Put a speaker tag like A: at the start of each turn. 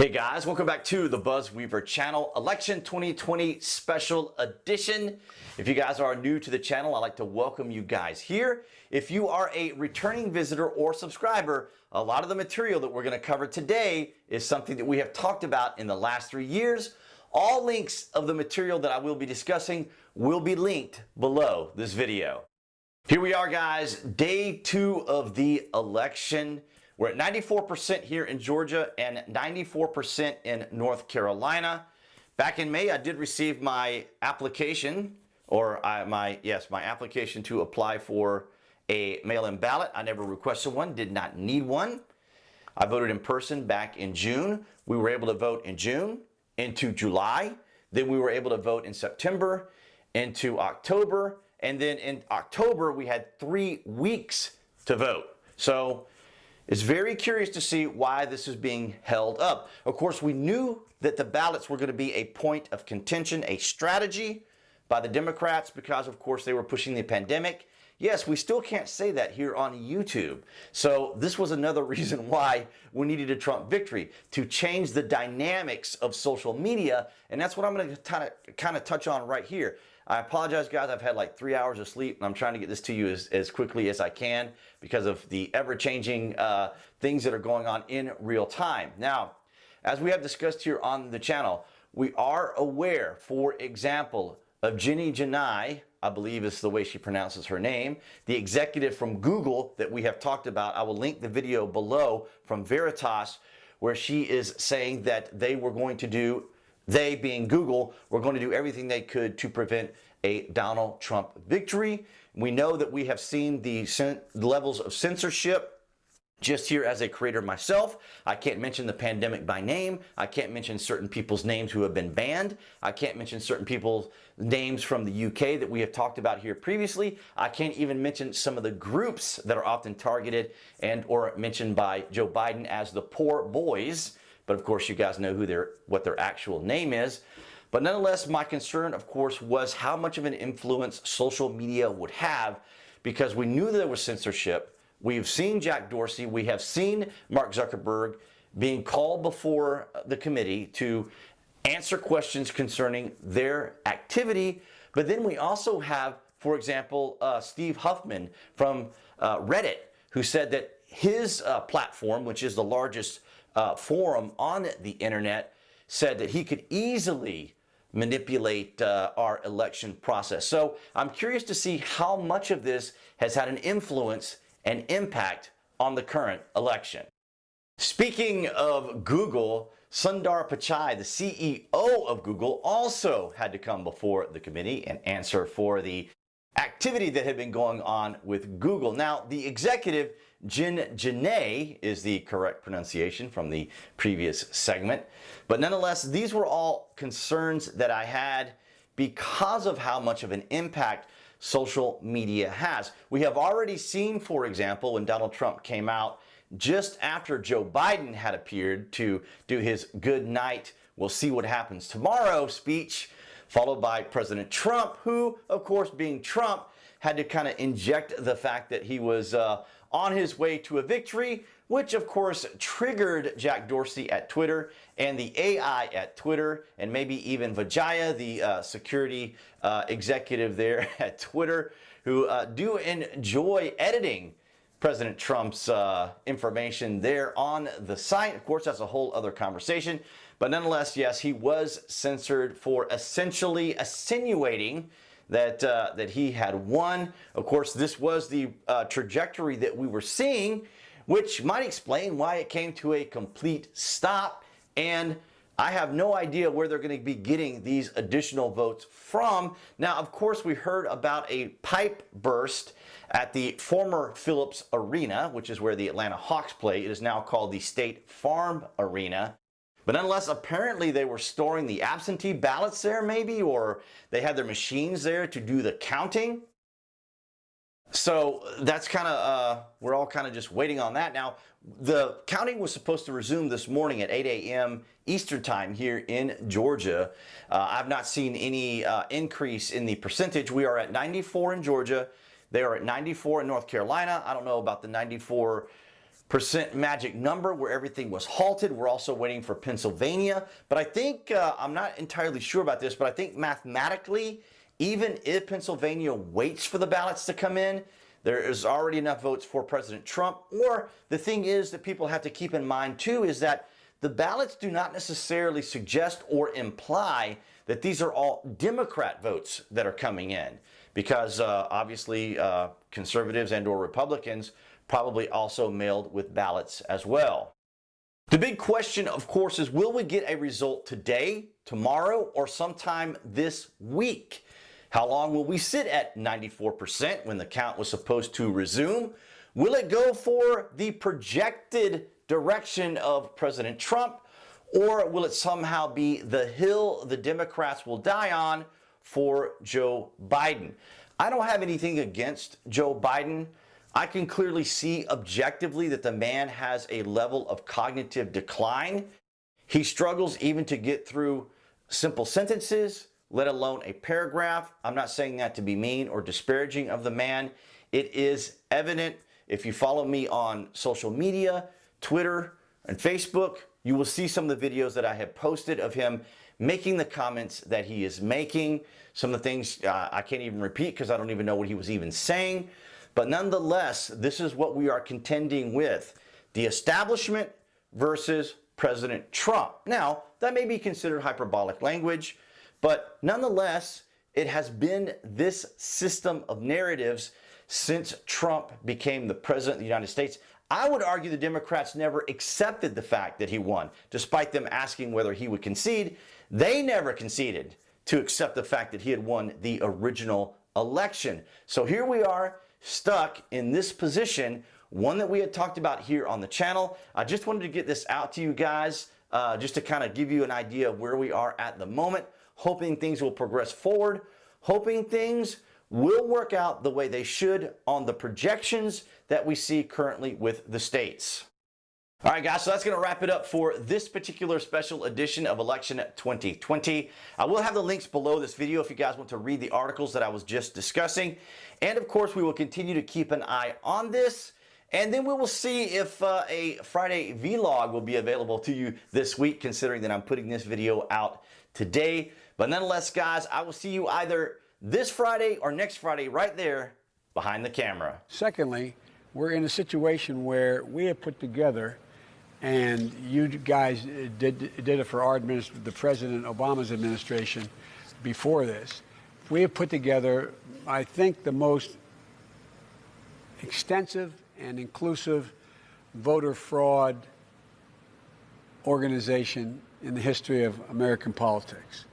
A: Hey guys, welcome back to the Buzz Weaver channel, Election 2020 Special Edition. If you guys are new to the channel, I'd like to welcome you guys here. If you are a returning visitor or subscriber, a lot of the material that we're going to cover today is something that we have talked about in the last 3 years. All links of the material that I will be discussing will be linked below this video. Here we are, guys, day 2 of the election. We're at 94% here in Georgia and 94% in North Carolina. Back in May, I did receive my application, my application to apply for a mail-in ballot. I never requested one, did not need one. I voted in person back in June. We were able to vote in June into July. Then we were able to vote in September into October. And then in October, we had 3 weeks to vote. So it's very curious to see why this is being held up. Of course, we knew that the ballots were going to be a point of contention, a strategy by the Democrats because, of course, they were pushing the pandemic. Yes, we still can't say that here on YouTube. So this was another reason why we needed a Trump victory, to change the dynamics of social media. And that's what I'm going to kind of touch on right here. I apologize, guys. I've had like 3 hours of sleep, and I'm trying to get this to you as quickly as I can because of the ever-changing things that are going on in real time. Now, as we have discussed here on the channel, we are aware, for example, of Jenny Janai, I believe is the way she pronounces her name, the executive from Google that we have talked about. I will link the video below from Veritas, where she is saying that they were going to do, they being Google, were going to do everything they could to prevent a Donald Trump victory. We know that we have seen the levels of censorship. Just here as a creator myself, I can't mention the pandemic by name. I can't mention certain people's names who have been banned. I can't mention certain people's names from the UK that we have talked about here previously. I can't even mention some of the groups that are often targeted and or mentioned by Joe Biden as the poor boys. But of course, you guys know what their actual name is. But nonetheless, my concern, of course, was how much of an influence social media would have, because we knew there was censorship. We've seen Jack Dorsey. We have seen Mark Zuckerberg being called before the committee to answer questions concerning their activity. But then we also have, for example, Steve Huffman from Reddit, who said that his platform, which is the largest forum on the internet, said that he could easily manipulate our election process. So I'm curious to see how much of this has had an influence and impact on the current election. Speaking of Google, Sundar Pichai, the CEO of Google, also had to come before the committee and answer for the activity that had been going on with Google. Now, the executive, Jen Janai, is the correct pronunciation from the previous segment. But nonetheless, these were all concerns that I had because of how much of an impact social media has. We have already seen, for example, when Donald Trump came out just after Joe Biden had appeared to do his good night, we'll see what happens tomorrow speech, followed by President Trump, who, of course, being Trump, had to kind of inject the fact that he was on his way to a victory, which of course triggered Jack Dorsey at Twitter and the AI at Twitter, and maybe even Vijaya, the security executive there at Twitter, who do enjoy editing President Trump's information there on the site. Of course, that's a whole other conversation. But nonetheless, yes, he was censored for essentially insinuating that he had won. Of course, this was the trajectory that we were seeing, which might explain why it came to a complete stop. And I have no idea where they're going to be getting these additional votes from. Now, of course, we heard about a pipe burst at the former Phillips Arena, which is where the Atlanta Hawks play. It is now called the State Farm Arena. But nonetheless, apparently they were storing the absentee ballots there maybe, or they had their machines there to do the counting. So that's kind of, we're all kind of just waiting on that. Now, the counting was supposed to resume this morning at 8 a.m. Eastern time here in Georgia. I've not seen any increase in the percentage. We are at 94 in Georgia. They are at 94 in North Carolina. I don't know about the 94% magic number where everything was halted. We're also waiting for Pennsylvania. But I think, I'm not entirely sure about this, but I think mathematically, even if Pennsylvania waits for the ballots to come in, there is already enough votes for President Trump. Or the thing is that people have to keep in mind too is that the ballots do not necessarily suggest or imply that these are all Democrat votes that are coming in, because obviously conservatives and or Republicans probably also mailed with ballots as well. The big question, of course, is will we get a result today, tomorrow, or sometime this week? How long will we sit at 94% when the count was supposed to resume? Will it go for the projected direction of President Trump, or will it somehow be the hill the Democrats will die on for Joe Biden? I don't have anything against Joe Biden. I can clearly see objectively that the man has a level of cognitive decline. He struggles even to get through simple sentences, let alone a paragraph. I'm not saying that to be mean or disparaging of the man. It is evident. If you follow me on social media, Twitter and Facebook, you will see some of the videos that I have posted of him making the comments that he is making. Some of the things I can't even repeat because I don't even know what he was even saying. But nonetheless, this is what we are contending with: the establishment versus President Trump. Now, that may be considered hyperbolic language, but nonetheless, it has been this system of narratives since Trump became the president of the United States. I would argue the Democrats never accepted the fact that he won, despite them asking whether he would concede. They never conceded to accept the fact that he had won the original election. So here we are, stuck in this position, one that we had talked about here on the channel. I just wanted to get this out to you guys, just to kind of give you an idea of where we are at the moment, hoping things will progress forward, hoping things will work out the way they should on the projections that we see currently with the states. All right, guys, so that's going to wrap it up for this particular special edition of Election 2020. I will have the links below this video if you guys want to read the articles that I was just discussing. And of course, we will continue to keep an eye on this. And then we will see if a Friday vlog will be available to you this week, considering that I'm putting this video out today. But nonetheless, guys, I will see you either this Friday or next Friday right there behind the camera.
B: Secondly, we're in a situation where we have put together, and you guys did it for our administration, the President Obama's administration before this. We have put together, I think, the most extensive and inclusive voter fraud organization in the history of American politics.